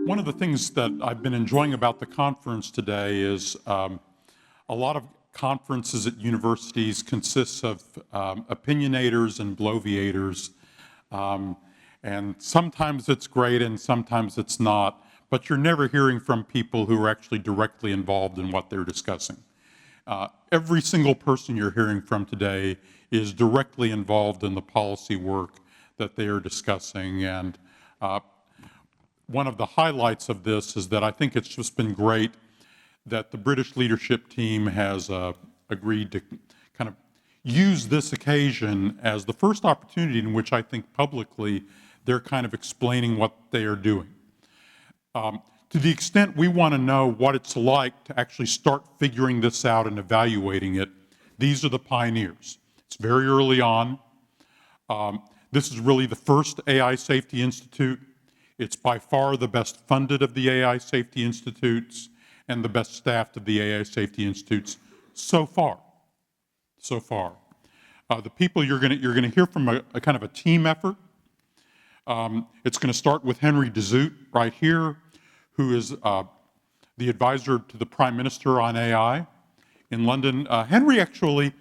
One of the things that I've been enjoying about the conference today is a lot of conferences at universities consists of opinionators and bloviators. And sometimes it's great and sometimes it's not, but you're never hearing from people who are actually directly involved in what they're discussing. Every single person you're hearing from today is directly involved in the policy work that they are discussing. And one of the highlights of this is that I think it's just been great that the British leadership team has agreed to kind of use this occasion as the first opportunity in which I think publicly they're kind of explaining what they are doing. To the extent we want to know what it's like to actually start figuring this out and evaluating it, these are the pioneers. It's very early on. This is really the first AI Safety Institute. It's by far the best funded of the AI Safety Institutes and the best staffed of the AI Safety Institutes so far. The people you're going to hear from a kind of a team effort. It's going to start with Henry Zoete right here, who is the advisor to the Prime Minister on AI in London. Henry actually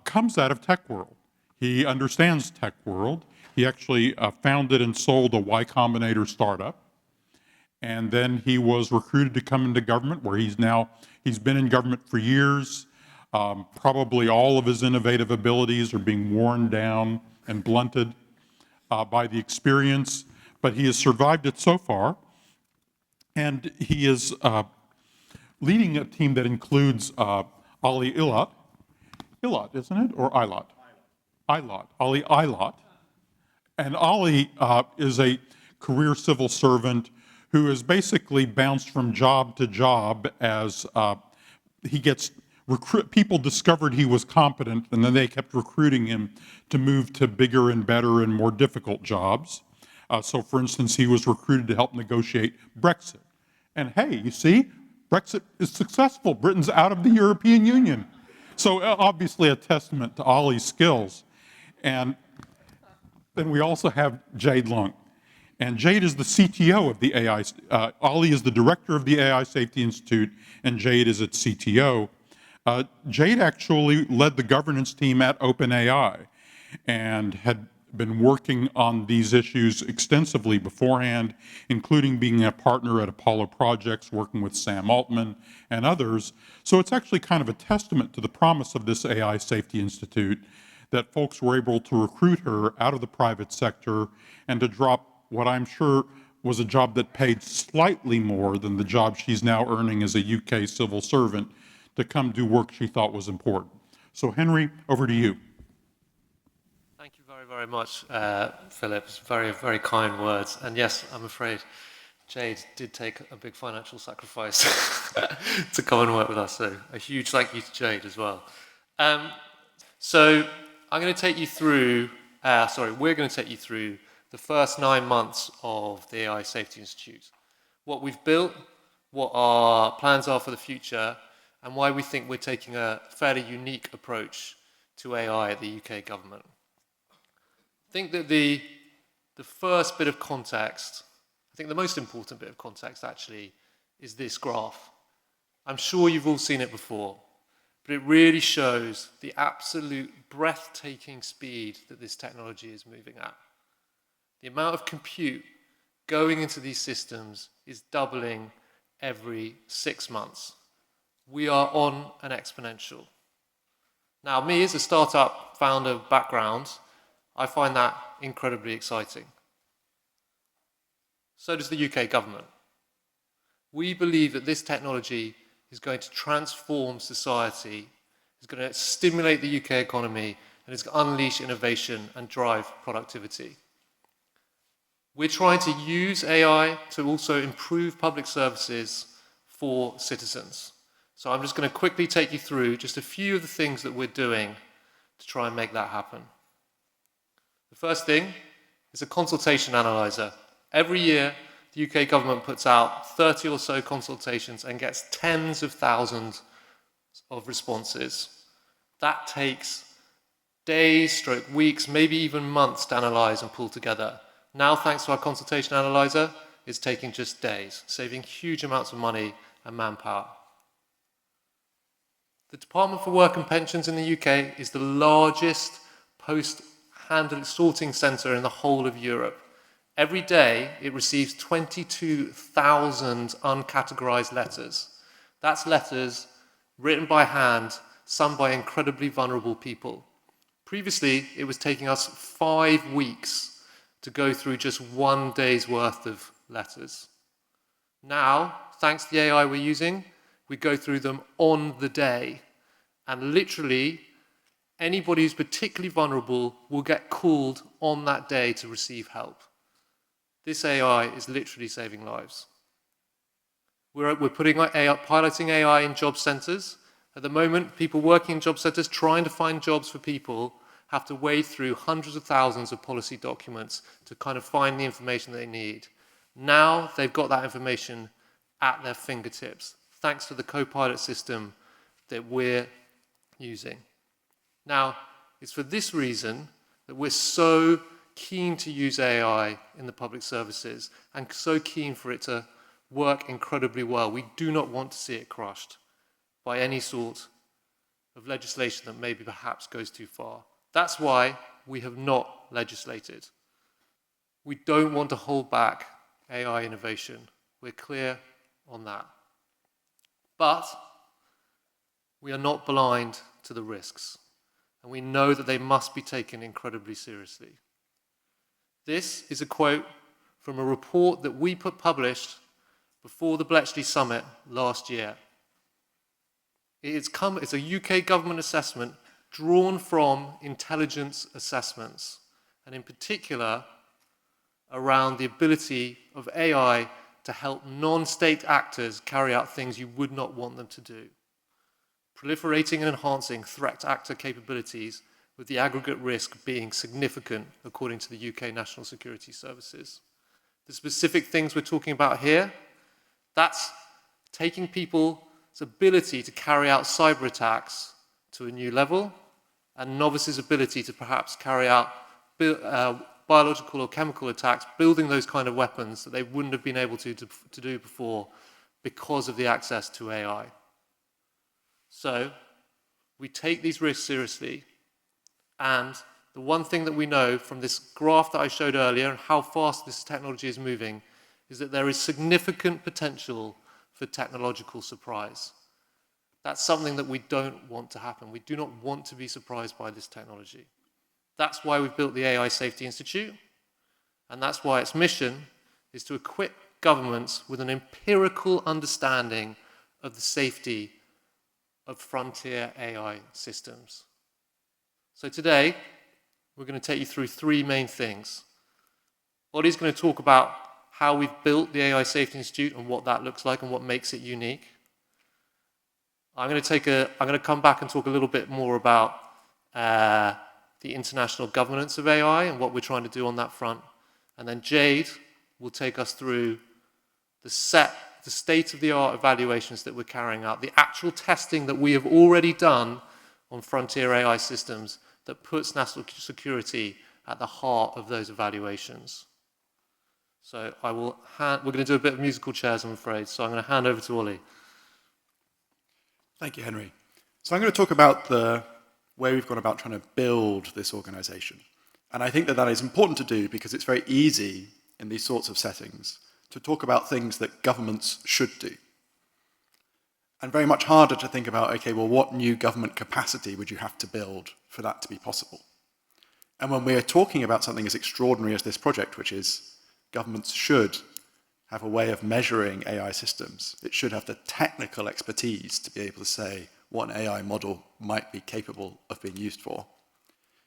comes out of tech world. He understands tech world. He actually founded and sold a Y Combinator startup. And then he was recruited to come into government, where he's been in government for years. Probably all of his innovative abilities are being worn down and blunted by the experience, but he has survived it so far. And he is leading a team that includes Ollie Ilott. Ilott, isn't it? Or Ilott? Ilott. Ollie Ilott. And Ollie is a career civil servant who has basically bounced from job to job as he gets people discovered he was competent, and then they kept recruiting him to move to bigger and better and more difficult jobs. So for instance, he was recruited to help negotiate Brexit. And hey, you see, Brexit is successful. Britain's out of the European Union. So obviously a testament to Ollie's skills. And then we also have Jade Leung. And Jade is the CTO of the AI. Ollie is the director of the AI Safety Institute, and Jade is its CTO. Jade actually led the governance team at OpenAI and had been working on these issues extensively beforehand, including being a partner at Apollo Projects, working with Sam Altman and others. So it's actually kind of a testament to the promise of this AI Safety Institute that folks were able to recruit her out of the private sector and to drop what I'm sure was a job that paid slightly more than the job she's now earning as a UK civil servant to come do work she thought was important. So Henry, over to you. Thank you very, very much, Philip. Very, very kind words. And yes, I'm afraid Jade did take a big financial sacrifice to come and work with us. So a huge thank you to Jade as well. So I'm going to take you through, we're going to take you through the first 9 months of the AI Safety Institute, what we've built, what our plans are for the future, and why we think we're taking a fairly unique approach to AI at the UK government. I think that the first bit of context, I think the most important bit of context actually, is this graph. I'm sure you've all seen it before, but it really shows the absolute breathtaking speed that this technology is moving at. The amount of compute going into these systems is doubling every 6 months. We are on an exponential. Now, me as a startup founder background, I find that incredibly exciting. So does the UK government. We believe that this technology is going to transform society, is going to stimulate the UK economy, and is going to unleash innovation and drive productivity. We're trying to use AI to also improve public services for citizens. So I'm just going to quickly take you through just a few of the things that we're doing to try and make that happen. The first thing is a consultation analyzer. Every year, the UK government puts out 30 or so consultations and gets tens of thousands of responses. That takes days, weeks, maybe even months to analyze and pull together. Now, thanks to our consultation analyzer, it's taking just days, saving huge amounts of money and manpower. The Department for Work and Pensions in the UK is the largest post-handling sorting centre in the whole of Europe. Every day, it receives 22,000 uncategorised letters. That's letters written by hand, some by incredibly vulnerable people. Previously, it was taking us 5 weeks to go through just 1 day's worth of letters. Now, thanks to the AI we're using, we go through them on the day. And literally, anybody who's particularly vulnerable will get called on that day to receive help. This AI is literally saving lives. We're piloting AI in job centres. At the moment, people working in job centres trying to find jobs for people have to wade through hundreds of thousands of policy documents to kind of find the information they need. Now they've got that information at their fingertips, thanks to the co-pilot system that we're using. Now, it's for this reason that we're so keen to use AI in the public services and so keen for it to work incredibly well. We do not want to see it crushed by any sort of legislation that maybe perhaps goes too far. That's why we have not legislated. We don't want to hold back AI innovation. We're clear on that. But we are not blind to the risks, and we know that they must be taken incredibly seriously. This is a quote from a report that we published before the Bletchley Summit last year. It's a UK government assessment drawn from intelligence assessments, and in particular around the ability of AI to help non-state actors carry out things you would not want them to do. Proliferating and enhancing threat actor capabilities with the aggregate risk being significant according to the UK National Security Services. The specific things we're talking about here, that's taking people's ability to carry out cyber attacks to a new level, and novices' ability to perhaps carry out biological or chemical attacks, building those kind of weapons that they wouldn't have been able to do before because of the access to AI. So we take these risks seriously, and the one thing that we know from this graph that I showed earlier and how fast this technology is moving is that there is significant potential for technological surprise. That's something that we don't want to happen. We do not want to be surprised by this technology. That's why we've built the AI Safety Institute, and that's why its mission is to equip governments with an empirical understanding of the safety of frontier AI systems. So today, we're going to take you through 3 main things. Ollie's going to talk about how we've built the AI Safety Institute and what that looks like and what makes it unique. I'm going to come back and talk a little bit more about the international governance of AI and what we're trying to do on that front. And then Jade will take us through the state-of-the-art evaluations that we're carrying out, the actual testing that we have already done on frontier AI systems that puts national security at the heart of those evaluations. So we're going to do a bit of musical chairs, I'm afraid, so I'm going to hand over to Ollie. Thank you, Henry. So I'm going to talk about the way we've gone about trying to build this organization. And I think that that is important to do because it's very easy in these sorts of settings to talk about things that governments should do. And very much harder to think about, okay, well, what new government capacity would you have to build for that to be possible? And when we're talking about something as extraordinary as this project, which is governments should have a way of measuring AI systems, it should have the technical expertise to be able to say what an AI model might be capable of being used for.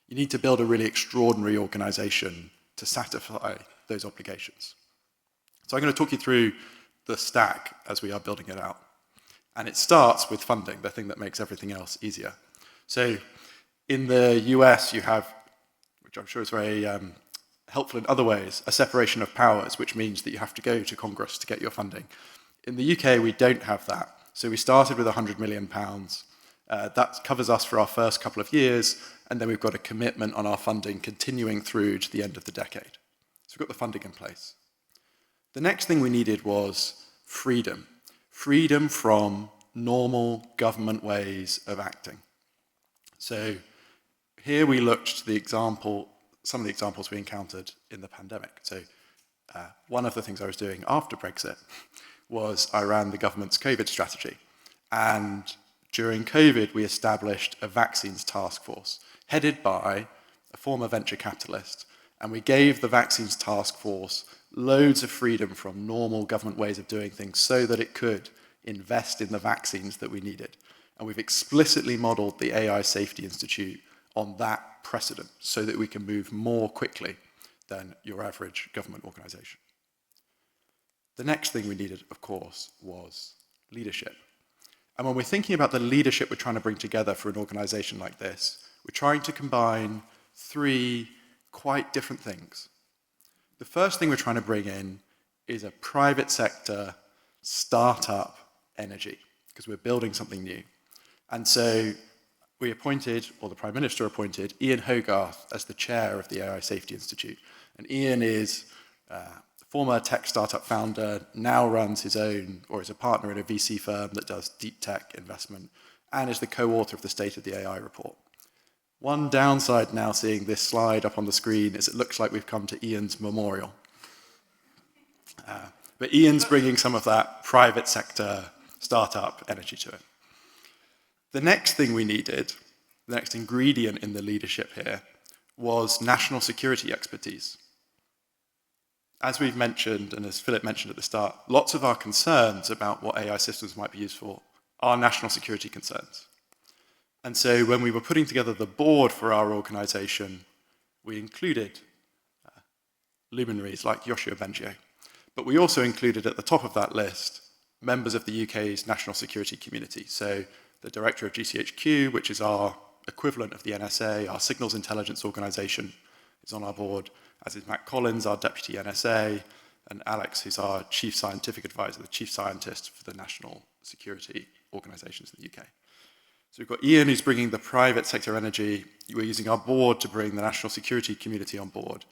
You need to build a really extraordinary organization to satisfy those obligations. So I'm going to talk you through the stack as we are building it out. And it starts with funding, the thing that makes everything else easier. So in the US, you have, which I'm sure is very helpful in other ways, a separation of powers, which means that you have to go to Congress to get your funding. In the UK, we don't have that. So we started with £100 million. That covers us for our first couple of years, and then we've got a commitment on our funding continuing through to the end of the decade. So we've got the funding in place. The next thing we needed was freedom. Freedom from normal government ways of acting. So here we looked to some of the examples we encountered in the pandemic. So one of the things I was doing after Brexit was I ran the government's COVID strategy. And during COVID, we established a vaccines task force headed by a former venture capitalist. And we gave the vaccines task force loads of freedom from normal government ways of doing things so that it could invest in the vaccines that we needed. And we've explicitly modeled the AI Safety Institute on that precedent so that we can move more quickly than your average government organization. The next thing we needed, of course, was leadership. And when we're thinking about the leadership we're trying to bring together for an organization like this, we're trying to combine three quite different things. The first thing we're trying to bring in is a private sector startup energy, because we're building something new. And so we appointed, or the Prime Minister appointed, Ian Hogarth as the chair of the AI Safety Institute. And Ian is a former tech startup founder, now runs his own, or is a partner in a VC firm that does deep tech investment, and is the co-author of the State of the AI report. One downside now seeing this slide up on the screen is it looks like we've come to Ian's memorial. But Ian's bringing some of that private sector startup energy to it. The next thing we needed, the next ingredient in the leadership here, was national security expertise. As we've mentioned, and as Philip mentioned at the start, lots of our concerns about what AI systems might be used for are national security concerns. And so when we were putting together the board for our organization, we included luminaries like Yoshua Bengio. But we also included at the top of that list members of the UK's national security community. So the director of GCHQ, which is our equivalent of the NSA, our signals intelligence organization, is on our board, as is Matt Collins, our deputy NSA, and Alex, who's our chief scientific advisor, the chief scientist for the national security organizations in the UK. So we've got Ian, who's bringing the private sector energy. We're using our board to bring the national security community on board.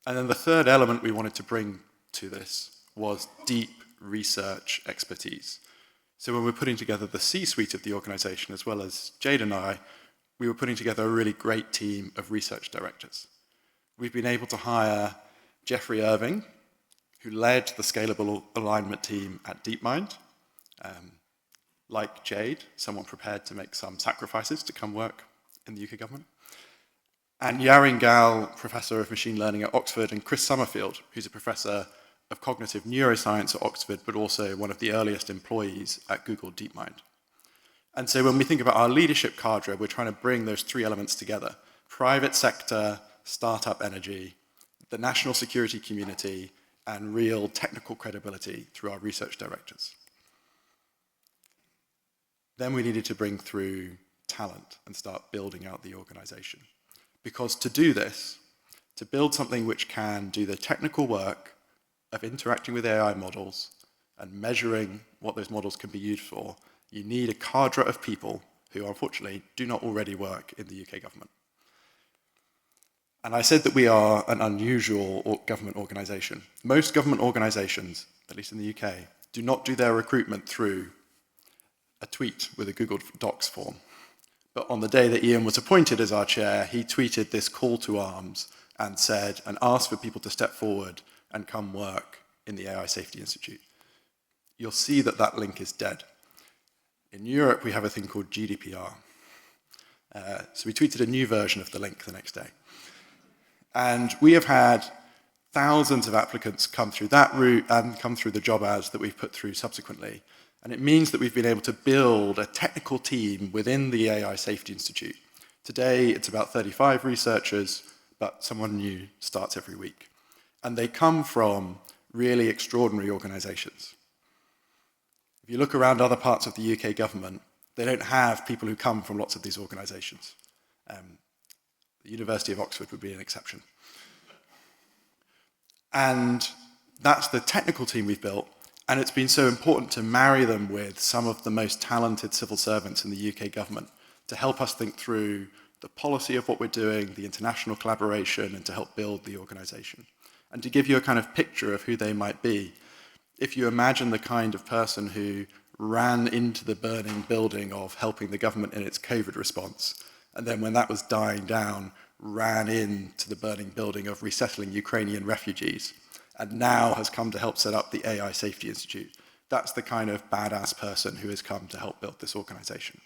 And then the third element we wanted to bring to this was deep research expertise. So when we're putting together the C-suite of the organization, as well as Jade and I, we were putting together a really great team of research directors. We've been able to hire Jeffrey Irving, who led the scalable alignment team at DeepMind. Like Jade, someone prepared to make some sacrifices to come work in the UK government. And Yarin Gal, professor of machine learning at Oxford, and Chris Summerfield, who's a professor of cognitive neuroscience at Oxford, but also one of the earliest employees at Google DeepMind. And so when we think about our leadership cadre, we're trying to bring those three elements together: private sector, startup energy, the national security community, and real technical credibility through our research directors. Then we needed to bring through talent and start building out the organization. Because to do this, to build something which can do the technical work of interacting with AI models and measuring what those models can be used for, you need a cadre of people who unfortunately do not already work in the UK government. And I said that we are an unusual government organization. Most government organizations, at least in the UK, do not do their recruitment through a tweet with a Google Docs form. But on the day that Ian was appointed as our chair, he tweeted this call to arms and asked for people to step forward and come work in the AI Safety Institute. You'll see that that link is dead. In Europe, we have a thing called GDPR. So we tweeted a new version of the link the next day. And we have had thousands of applicants come through that route and come through the job ads that we've put through subsequently. And it means that we've been able to build a technical team within the AI Safety Institute. Today, it's about 35 researchers, but someone new starts every week. And they come from really extraordinary organizations. If you look around other parts of the UK government, they don't have people who come from lots of these organizations. The University of Oxford would be an exception. And that's the technical team we've built. And it's been so important to marry them with some of the most talented civil servants in the UK government to help us think through the policy of what we're doing, the international collaboration, and to help build the organization. And to give you a kind of picture of who they might be, if you imagine the kind of person who ran into the burning building of helping the government in its COVID response, and then when that was dying down, ran into the burning building of resettling Ukrainian refugees, and now has come to help set up the AI Safety Institute. That's the kind of badass person who has come to help build this organization.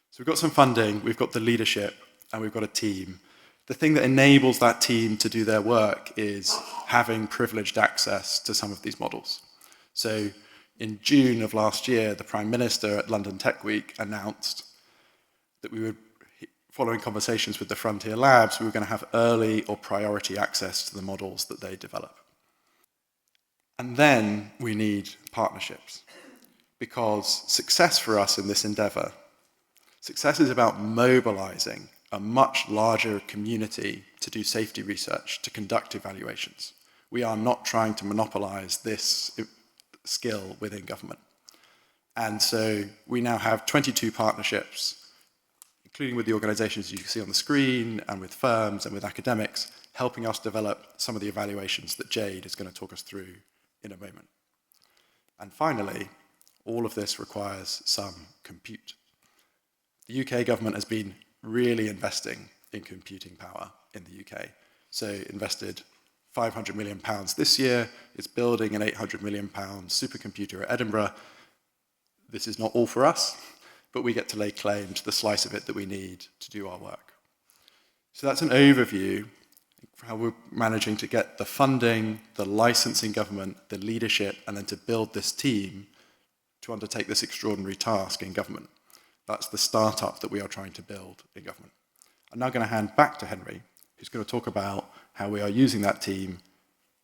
So we've got some funding, we've got the leadership, and we've got a team. The thing that enables that team to do their work is having privileged access to some of these models. So in June of last year, the Prime Minister at London Tech Week announced that we would, following conversations with the Frontier Labs, we were going to have early or priority access to the models that they develop. And then we need partnerships, because success for us in this endeavor, success is about mobilizing a much larger community to do safety research, to conduct evaluations. We are not trying to monopolize this skill within government. And so we now have 22 partnerships, including with the organizations you can see on the screen, and with firms and with academics, helping us develop some of the evaluations that Jade is going to talk us through in a moment. And finally, all of this requires some compute. The UK government has been really investing in computing power in the UK. So invested £500 million this year. It's building an £800 million supercomputer at Edinburgh. This is not all for us, but we get to lay claim to the slice of it that we need to do our work. So that's an overview of how we're managing to get the funding, the licensing government, the leadership, and then to build this team to undertake this extraordinary task in government. That's the startup that we are trying to build in government. I'm now going to hand back to Henry, who's going to talk about how we are using that team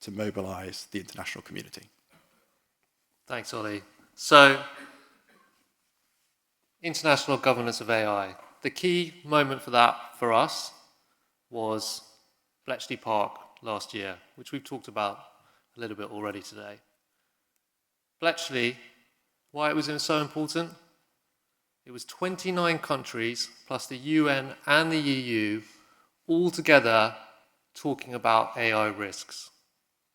to mobilize the international community. Thanks, Ollie. So, international governance of AI. The key moment for that, for us, was Bletchley Park last year, which we've talked about a little bit already today. Bletchley, why it was so important? It was 29 countries, plus the UN and the EU, all together talking about AI risks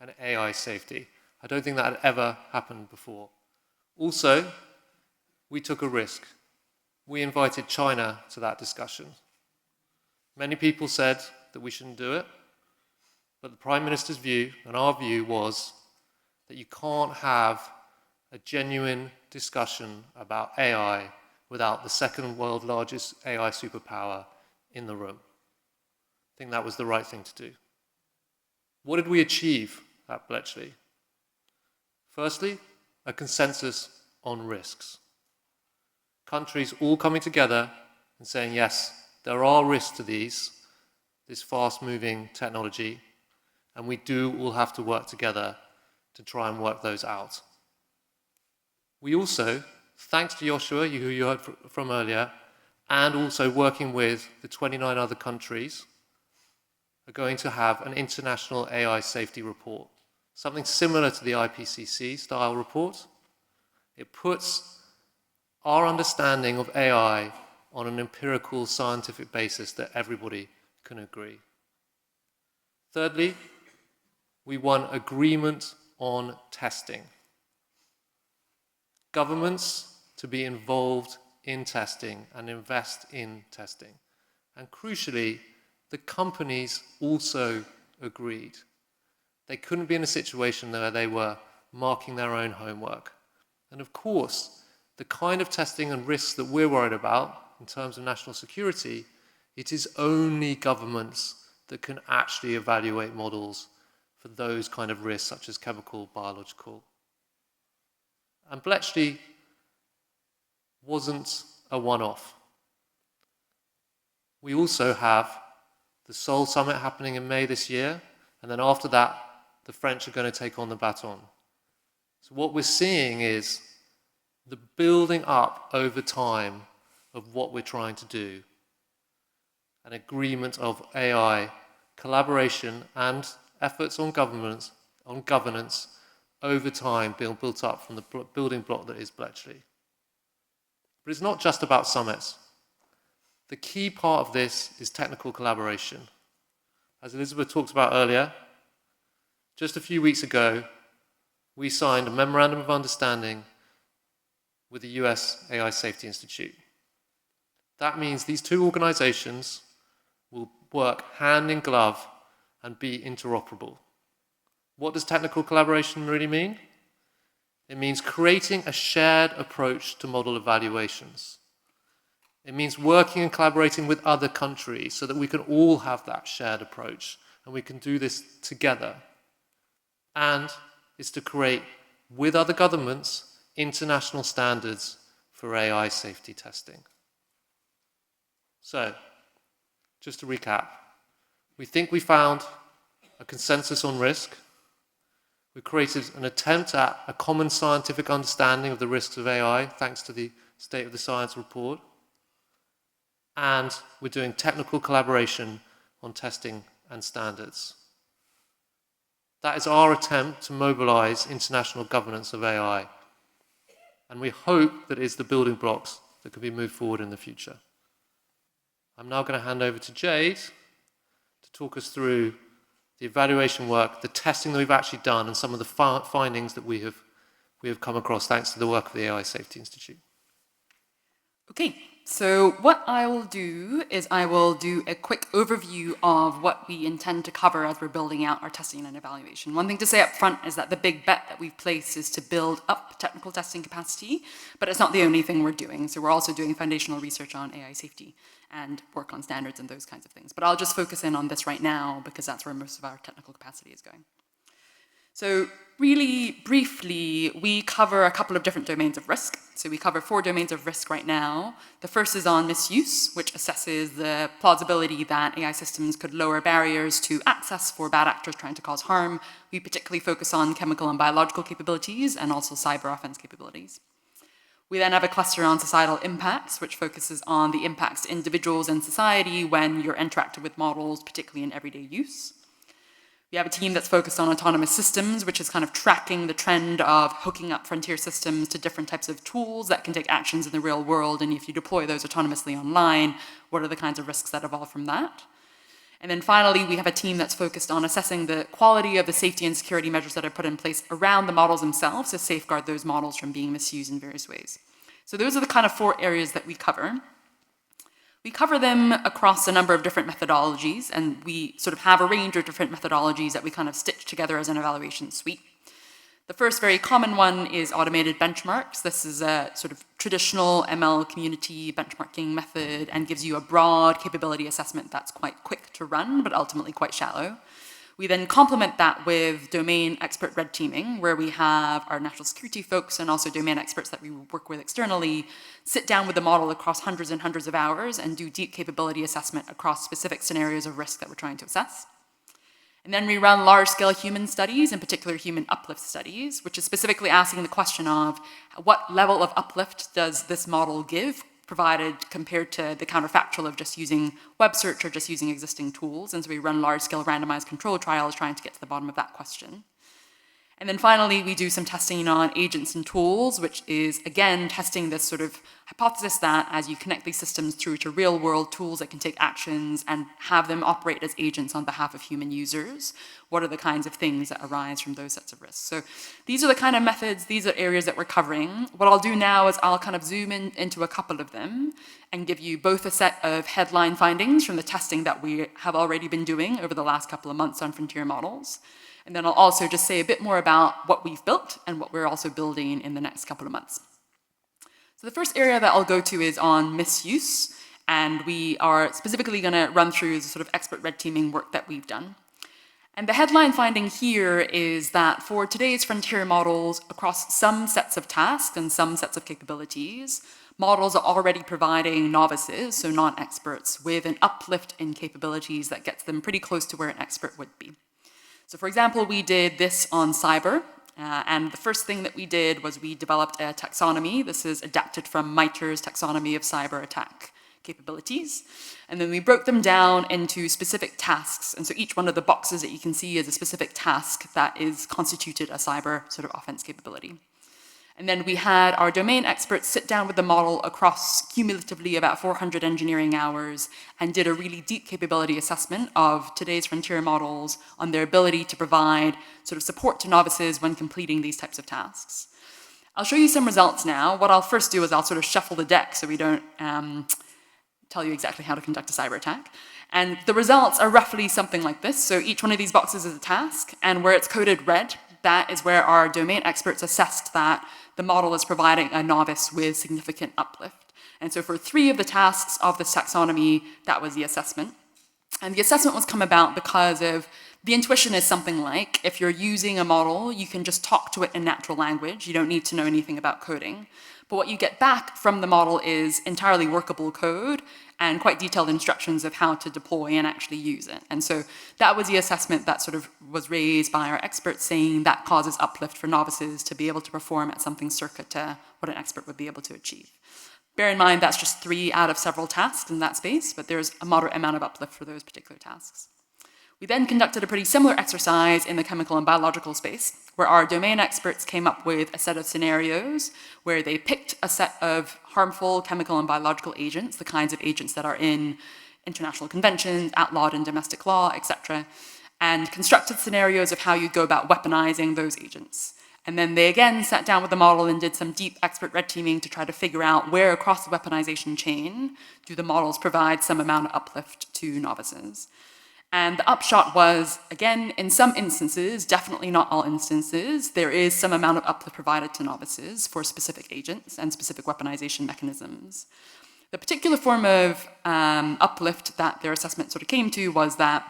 and AI safety. I don't think that had ever happened before. Also, we took a risk. We invited China to that discussion. Many people said that we shouldn't do it, but the Prime Minister's view and our view was that you can't have a genuine discussion about AI without the second world largest AI superpower in the room. I think that was the right thing to do. What did we achieve at Bletchley? Firstly, a consensus on risks. Countries all coming together and saying, yes, there are risks to this fast-moving technology, and we do all have to work together to try and work those out. We also, thanks to Joshua, who you heard from earlier, and also working with the 29 other countries, are going to have an international AI safety report, something similar to the IPCC style report. It puts our understanding of AI on an empirical scientific basis that everybody can agree. Thirdly, we won agreement on testing. Governments to be involved in testing and invest in testing. And crucially, the companies also agreed. They couldn't be in a situation where they were marking their own homework. And of course, the kind of testing and risks that we're worried about in terms of national security, it is only governments that can actually evaluate models for those kind of risks, such as chemical, biological. And Bletchley wasn't a one-off. We also have the Seoul Summit happening in May this year, and then after that, the French are going to take on the baton. So what we're seeing is the building up over time of what we're trying to do. An agreement of AI collaboration and efforts on governance over time being built up from the building block that is Bletchley. But it's not just about summits. The key part of this is technical collaboration. As Elizabeth talked about earlier, just a few weeks ago, we signed a memorandum of understanding with the US AI Safety Institute. That means these two organizations will work hand in glove and be interoperable. What does technical collaboration really mean? It means creating a shared approach to model evaluations. It means working and collaborating with other countries so that we can all have that shared approach and we can do this together. And it's to create, with other governments, international standards for AI safety testing. So, just to recap, we think we found a consensus on risk. We created an attempt at a common scientific understanding of the risks of AI, thanks to the State of the Science report. And we're doing technical collaboration on testing and standards. That is our attempt to mobilize international governance of AI. And we hope that it's the building blocks that can be moved forward in the future. I'm now going to hand over to Jade to talk us through the evaluation work, the testing that we've actually done, and some of the findings that we have come across thanks to the work of the AI Safety Institute. Okay, so what I will do is I will do a quick overview of what we intend to cover as we're building out our testing and evaluation. One thing to say up front is that the big bet that we've placed is to build up technical testing capacity, but it's not the only thing we're doing. So we're also doing foundational research on AI safety and work on standards and those kinds of things. But I'll just focus in on this right now because that's where most of our technical capacity is going. So really briefly, we cover a couple of different domains of risk. So we cover 4 domains of risk right now. The first is on misuse, which assesses the plausibility that AI systems could lower barriers to access for bad actors trying to cause harm. We particularly focus on chemical and biological capabilities and also cyber offense capabilities. We then have a cluster on societal impacts, which focuses on the impacts to individuals and society when you're interacting with models, particularly in everyday use. We have a team that's focused on autonomous systems, which is kind of tracking the trend of hooking up frontier systems to different types of tools that can take actions in the real world. And if you deploy those autonomously online, what are the kinds of risks that evolve from that? And then finally, we have a team that's focused on assessing the quality of the safety and security measures that are put in place around the models themselves to safeguard those models from being misused in various ways. So those are the kind of 4 areas that we cover. We cover them across a number of different methodologies, and we sort of have a range of different methodologies that we kind of stitch together as an evaluation suite. The first very common one is automated benchmarks. This is a sort of traditional ML community benchmarking method and gives you a broad capability assessment that's quite quick to run, but ultimately quite shallow. We then complement that with domain expert red teaming, where we have our national security folks and also domain experts that we work with externally sit down with the model across hundreds and hundreds of hours and do deep capability assessment across specific scenarios of risk that we're trying to assess. And then we run large-scale human studies, in particular human uplift studies, which is specifically asking the question of what level of uplift does this model give, provided compared to the counterfactual of just using web search or just using existing tools. And so we run large-scale randomized control trials trying to get to the bottom of that question. And then finally, we do some testing on agents and tools, which is, again, testing this sort of hypothesis that as you connect these systems through to real-world tools that can take actions and have them operate as agents on behalf of human users, what are the kinds of things that arise from those sets of risks? So these are the kind of methods, these are areas that we're covering. What I'll do now is I'll kind of zoom in into a couple of them and give you both a set of headline findings from the testing that we have already been doing over the last couple of months on frontier models. And then I'll also just say a bit more about what we've built and what we're also building in the next couple of months. So the first area that I'll go to is on misuse, and we are specifically going to run through the sort of expert red teaming work that we've done. And the headline finding here is that for today's frontier models, across some sets of tasks and some sets of capabilities, models are already providing novices, so non-experts, with an uplift in capabilities that gets them pretty close to where an expert would be. So for example, we did this on cyber, and the first thing that we did was we developed a taxonomy. This is adapted from MITRE's taxonomy of cyber attack capabilities. And then we broke them down into specific tasks. And so each one of the boxes that you can see is a specific task that is constituted a cyber sort of offense capability. And then we had our domain experts sit down with the model across cumulatively about 400 engineering hours and did a really deep capability assessment of today's frontier models on their ability to provide sort of support to novices when completing these types of tasks. I'll show you some results now. What I'll first do is I'll sort of shuffle the deck so we don't tell you exactly how to conduct a cyber attack. And the results are roughly something like this. So each one of these boxes is a task, and where it's coded red, that is where our domain experts assessed that the model is providing a novice with significant uplift. And so for 3 of the tasks of this taxonomy, that was the assessment. And the assessment was come about because of the intuition is something like, if you're using a model, you can just talk to it in natural language. You don't need to know anything about coding. But what you get back from the model is entirely workable code and quite detailed instructions of how to deploy and actually use it. And so that was the assessment that sort of was raised by our experts, saying that causes uplift for novices to be able to perform at something circa to what an expert would be able to achieve. Bear in mind that's just 3 out of several tasks in that space, but there's a moderate amount of uplift for those particular tasks. We then conducted a pretty similar exercise in the chemical and biological space, where our domain experts came up with a set of scenarios where they picked a set of harmful chemical and biological agents, the kinds of agents that are in international conventions, outlawed in domestic law, etc., and constructed scenarios of how you go about weaponizing those agents. And then they again sat down with the model and did some deep expert red teaming to try to figure out where across the weaponization chain do the models provide some amount of uplift to novices. And the upshot was, again, in some instances, definitely not all instances, there is some amount of uplift provided to novices for specific agents and specific weaponization mechanisms. The particular form of uplift that their assessment sort of came to was that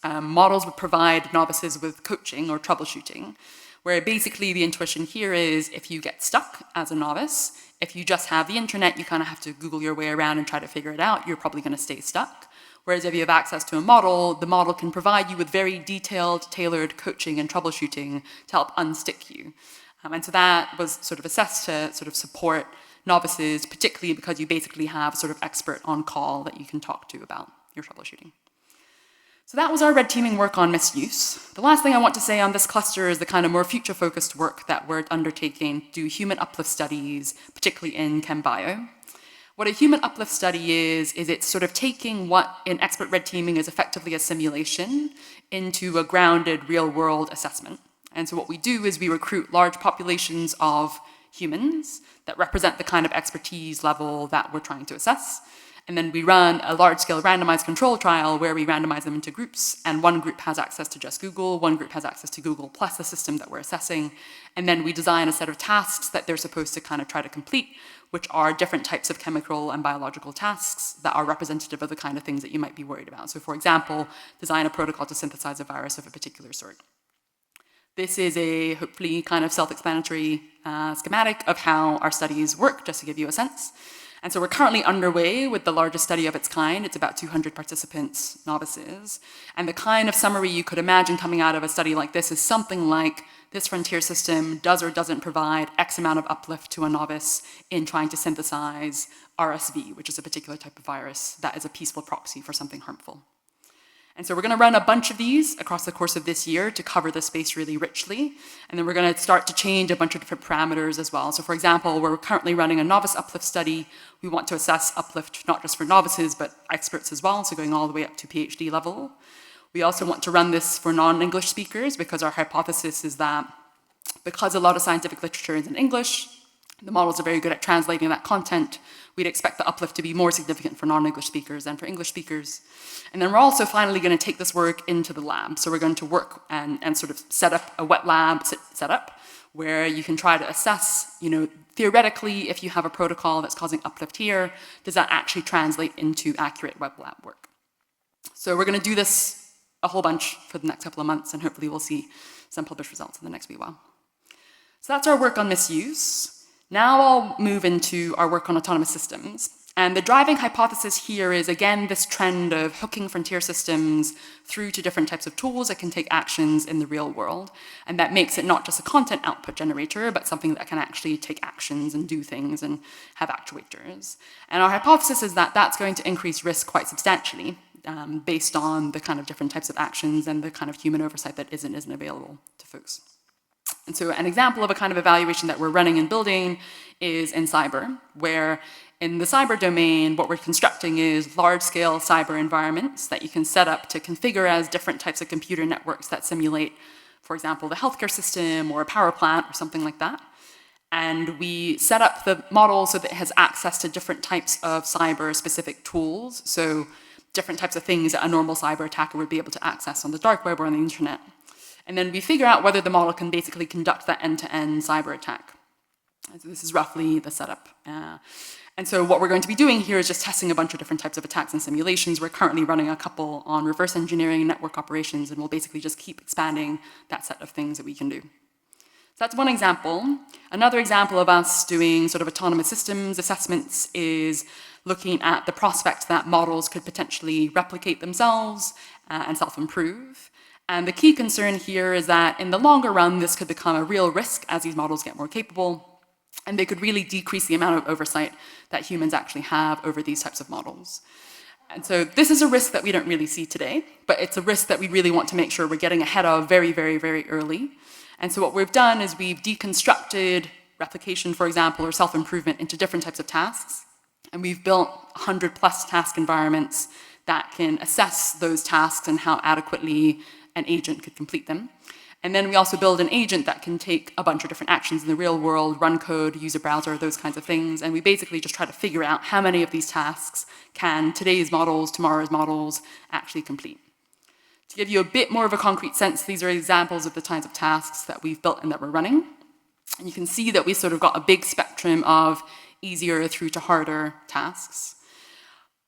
models would provide novices with coaching or troubleshooting, where basically the intuition here is if you get stuck as a novice, if you just have the internet, you kind of have to Google your way around and try to figure it out, you're probably going to stay stuck. Whereas if you have access to a model, the model can provide you with very detailed, tailored coaching and troubleshooting to help unstick you. And so that was sort of assessed to sort of support novices, particularly because you basically have sort of expert on call that you can talk to about your troubleshooting. So that was our red teaming work on misuse. The last thing I want to say on this cluster is the kind of more future-focused work that we're undertaking to do human uplift studies, particularly in chem bio. What a human uplift study is it's sort of taking what in expert red teaming is effectively a simulation into a grounded real-world assessment. And so what we do is we recruit large populations of humans that represent the kind of expertise level that we're trying to assess. And then we run a large-scale randomized control trial where we randomize them into groups, and one group has access to just Google, one group has access to Google plus the system that we're assessing, and then we design a set of tasks that they're supposed to kind of try to complete, which are different types of chemical and biological tasks that are representative of the kind of things that you might be worried about. So for example, design a protocol to synthesize a virus of a particular sort. This is a hopefully kind of self-explanatory schematic of how our studies work, just to give you a sense. And so we're currently underway with the largest study of its kind. It's about 200 participants, novices. And the kind of summary you could imagine coming out of a study like this is something like, this frontier system does or doesn't provide X amount of uplift to a novice in trying to synthesize RSV, which is a particular type of virus that is a peaceful proxy for something harmful. And so we're going to run a bunch of these across the course of this year to cover the space really richly. And then we're going to start to change a bunch of different parameters as well. So for example, we're currently running a novice uplift study. We want to assess uplift not just for novices, but experts as well, so going all the way up to PhD level. We also want to run this for non-English speakers because our hypothesis is that because a lot of scientific literature is in English, the models are very good at translating that content. We'd expect the uplift to be more significant for non-English speakers than for English speakers. And then we're also finally going to take this work into the lab. So we're going to work and sort of set up a wet lab setup where you can try to assess, theoretically, if you have a protocol that's causing uplift here, does that actually translate into accurate wet lab work? So we're going to do this a whole bunch for the next couple of months, and hopefully we'll see some published results in the next wee while. So that's our work on misuse. Now I'll move into our work on autonomous systems. And the driving hypothesis here is, again, this trend of hooking frontier systems through to different types of tools that can take actions in the real world. And that makes it not just a content output generator, but something that can actually take actions and do things and have actuators. And our hypothesis is that that's going to increase risk quite substantially based on the kind of different types of actions and the kind of human oversight that isn't available to folks. And so an example of a kind of evaluation that we're running and building is in cyber, where in the cyber domain, what we're constructing is large-scale cyber environments that you can set up to configure as different types of computer networks that simulate, for example, the healthcare system or a power plant or something like that. And we set up the model so that it has access to different types of cyber-specific tools, so different types of things that a normal cyber attacker would be able to access on the dark web or on the internet. And then we figure out whether the model can basically conduct that end-to-end cyber attack. And so this is roughly the setup. And so what we're going to be doing here is just testing a bunch of different types of attacks and simulations. We're currently running a couple on reverse engineering and network operations, and we'll basically just keep expanding that set of things that we can do. So that's one example. Another example of us doing sort of autonomous systems assessments is looking at the prospect that models could potentially replicate themselves and self-improve. And the key concern here is that in the longer run, this could become a real risk as these models get more capable, and they could really decrease the amount of oversight that humans actually have over these types of models. And so this is a risk that we don't really see today, but it's a risk that we really want to make sure we're getting ahead of very, very, very early. And so what we've done is we've deconstructed replication, for example, or self-improvement into different types of tasks. And we've built 100+ task environments that can assess those tasks and how adequately an agent could complete them. And then we also build an agent that can take a bunch of different actions in the real world, run code, use a browser, those kinds of things. And we basically just try to figure out how many of these tasks can today's models, tomorrow's models actually complete. To give you a bit more of a concrete sense, these are examples of the kinds of tasks that we've built and that we're running. And you can see that we've sort of got a big spectrum of easier through to harder tasks.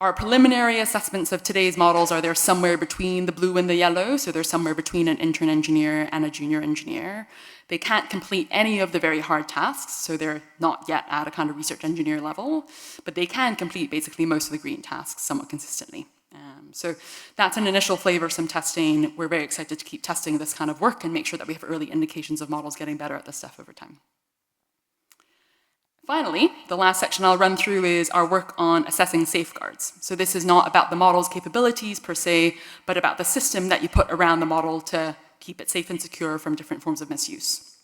Our preliminary assessments of today's models are they're somewhere between the blue and the yellow, so they're somewhere between an intern engineer and a junior engineer. They can't complete any of the very hard tasks, so they're not yet at a kind of research engineer level, but they can complete basically most of the green tasks somewhat consistently. So that's an initial flavor of some testing. We're very excited to keep testing this kind of work and make sure that we have early indications of models getting better at this stuff over time. Finally, the last section I'll run through is our work on assessing safeguards. So this is not about the model's capabilities per se, but about the system that you put around the model to keep it safe and secure from different forms of misuse.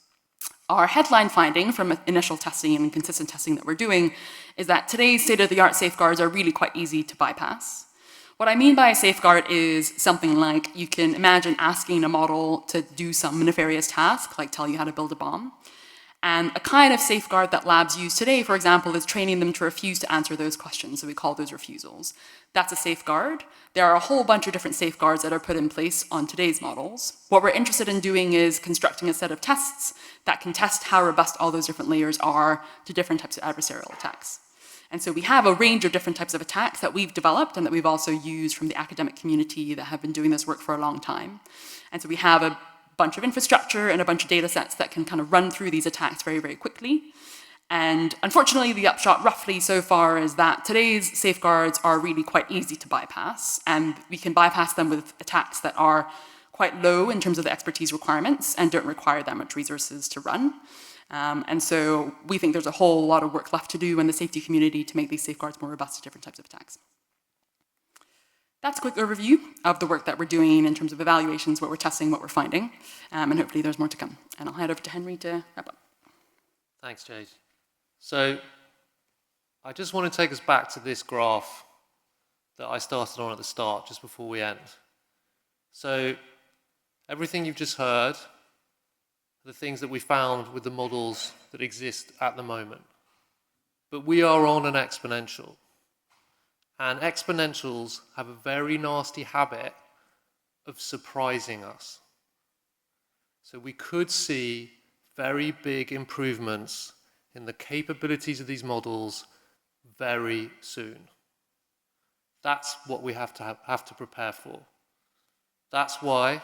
Our headline finding from initial testing and consistent testing that we're doing is that today's state-of-the-art safeguards are really quite easy to bypass. What I mean by a safeguard is something like you can imagine asking a model to do some nefarious task, like tell you how to build a bomb. And a kind of safeguard that labs use today, for example, is training them to refuse to answer those questions. So we call those refusals. That's a safeguard. There are a whole bunch of different safeguards that are put in place on today's models. What we're interested in doing is constructing a set of tests that can test how robust all those different layers are to different types of adversarial attacks. And so we have a range of different types of attacks that we've developed and that we've also used from the academic community that have been doing this work for a long time. And so we have a bunch of infrastructure and a bunch of data sets that can kind of run through these attacks very, very quickly. And unfortunately, the upshot roughly so far is that today's safeguards are really quite easy to bypass, and we can bypass them with attacks that are quite low in terms of the expertise requirements and don't require that much resources to run. And so we think there's a whole lot of work left to do in the safety community to make these safeguards more robust to different types of attacks. That's a quick overview of the work that we're doing in terms of evaluations, what we're testing, what we're finding, and hopefully there's more to come. And I'll hand over to Henry to wrap up. Thanks, Jade. So I just want to take us back to this graph that I started on at the start, just before we end. So everything you've just heard, the things that we found with the models that exist at the moment. But we are on an exponential. And exponentials have a very nasty habit of surprising us. So we could see very big improvements in the capabilities of these models very soon. That's what we have to prepare for. That's why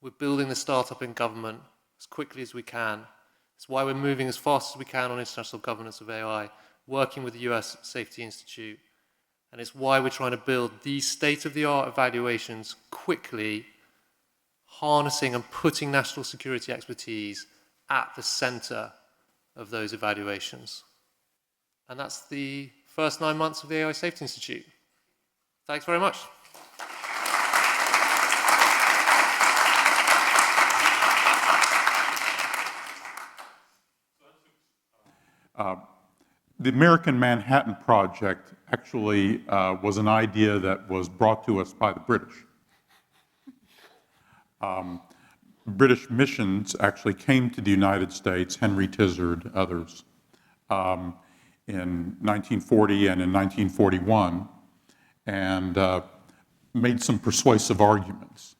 we're building the startup in government as quickly as we can. It's why we're moving as fast as we can on international governance of AI, working with the US Safety Institute. And it's why we're trying to build these state-of-the-art evaluations quickly, harnessing and putting national security expertise at the center of those evaluations. And that's the first 9 months of the AI Safety Institute. Thanks very much. the American Manhattan Project actually was an idea that was brought to us by the British. British missions actually came to the United States, Henry Tizard, others, in 1940 and in 1941, and made some persuasive arguments.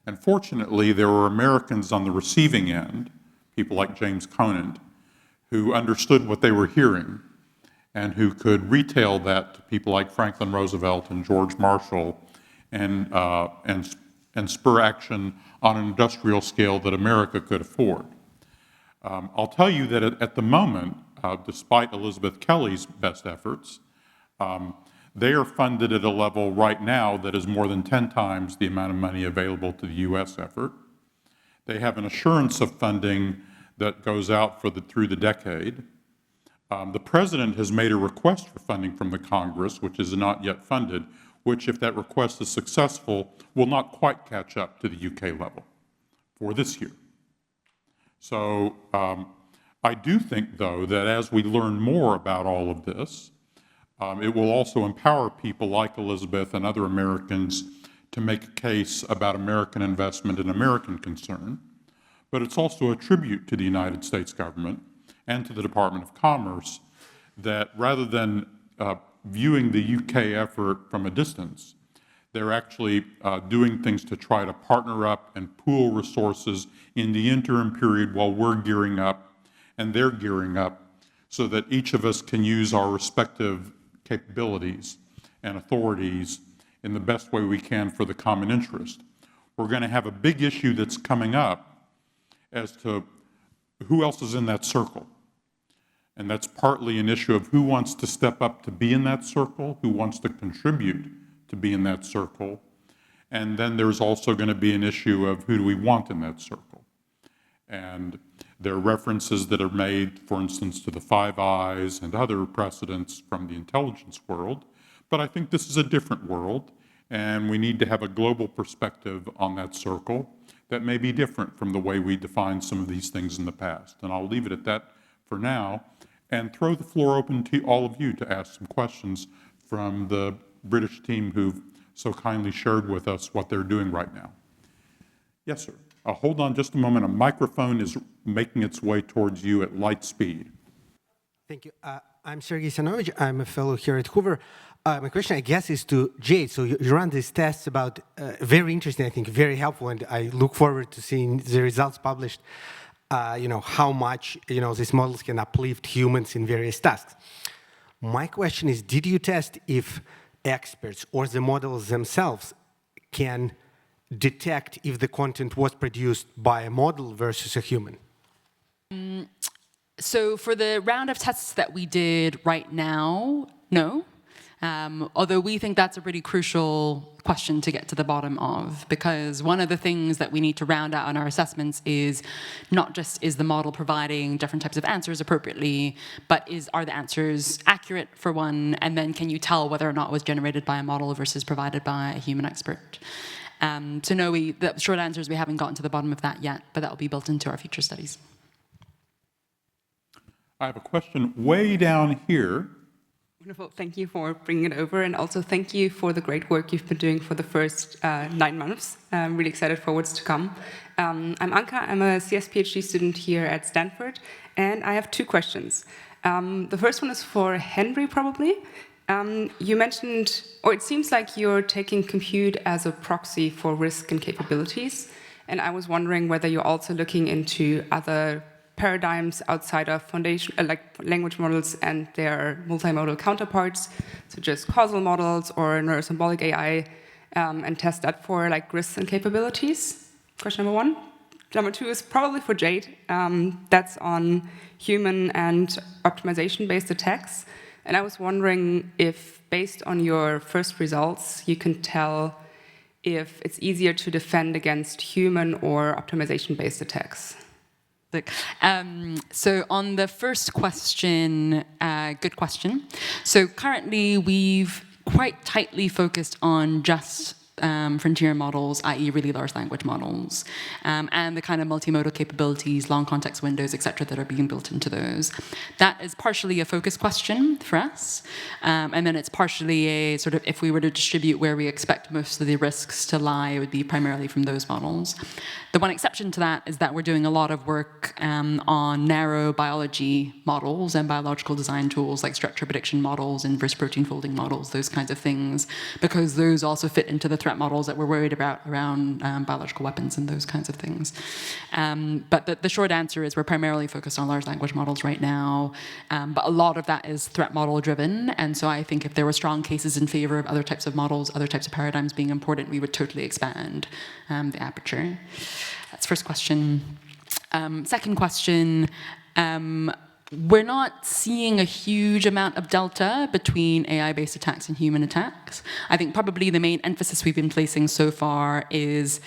And fortunately, there were Americans on the receiving end, people like James Conant, who understood what they were hearing and who could retail that to people like Franklin Roosevelt and George Marshall and spur action on an industrial scale that America could afford. I'll tell you that at the moment, despite Elizabeth Kelly's best efforts, they are funded at a level right now that is more than 10 times the amount of money available to the U.S. effort. They have an assurance of funding that goes out through the decade. The President has made a request for funding from the Congress, which is not yet funded, which, if that request is successful, will not quite catch up to the UK level for this year. So I do think, though, that as we learn more about all of this, it will also empower people like Elizabeth and other Americans to make a case about American investment and American concern. But it's also a tribute to the United States government and to the Department of Commerce that rather than viewing the UK effort from a distance, they're actually doing things to try to partner up and pool resources in the interim period while we're gearing up and they're gearing up so that each of us can use our respective capabilities and authorities in the best way we can for the common interest. We're going to have a big issue that's coming up as to who else is in that circle. And that's partly an issue of who wants to step up to be in that circle, who wants to contribute to be in that circle. And then there's also going to be an issue of who do we want in that circle. And there are references that are made, for instance, to the Five Eyes and other precedents from the intelligence world. But I think this is a different world, and we need to have a global perspective on that circle that may be different from the way we defined some of these things in the past. And I'll leave it at that for now, and throw the floor open to all of you to ask some questions from the British team who've so kindly shared with us what they're doing right now. Yes, sir. Hold on just a moment. A microphone is making its way towards you at light speed. Thank you. I'm Sergei Sanovich. I'm a fellow here at Hoover. My question, I guess, is to Jade. So you run these tests about, very interesting, I think, very helpful, and I look forward to seeing the results published. How much, these models can uplift humans in various tasks. My question is, did you test if experts or the models themselves can detect if the content was produced by a model versus a human? So for the round of tests that we did right now, no. Although we think that's a pretty crucial question to get to the bottom of, because one of the things that we need to round out in our assessments is not just is the model providing different types of answers appropriately, but are the answers accurate for one, and then can you tell whether or not it was generated by a model versus provided by a human expert. So no, the short answer is we haven't gotten to the bottom of that yet, but that will be built into our future studies. I have a question way down here. Wonderful. Thank you for bringing it over, and also thank you for the great work you've been doing for the first 9 months. I'm really excited for what's to come. I'm Anka. I'm a CS PhD student here at Stanford, and I have 2 questions. The first one is for Henry, probably. You mentioned, or it seems like you're taking compute as a proxy for risk and capabilities, and I was wondering whether you're also looking into other paradigms outside of foundation, like language models and their multimodal counterparts, such as causal models or neurosymbolic AI, and test that for risks and capabilities. Question number 1. Number 2 is probably for Jade. That's on human and optimization-based attacks. And I was wondering if, based on your first results, you can tell if it's easier to defend against human or optimization-based attacks. So on the first question, good question. So currently we've quite tightly focused on just frontier models, i.e. really large language models, and the kind of multimodal capabilities, long context windows, et cetera, that are being built into those. That is partially a focus question for us, and then it's partially a sort of, if we were to distribute where we expect most of the risks to lie, it would be primarily from those models. The one exception to that is that we're doing a lot of work on narrow biology models and biological design tools like structure prediction models, inverse protein folding models, those kinds of things, because those also fit into the threat models that we're worried about around biological weapons and those kinds of things. But the short answer is we're primarily focused on large language models right now, but a lot of that is threat model driven, and so I think if there were strong cases in favor of other types of models, other types of paradigms being important, we would totally expand the aperture. That's first question. Second question, we're not seeing a huge amount of delta between AI-based attacks and human attacks. I think probably the main emphasis we've been placing so far is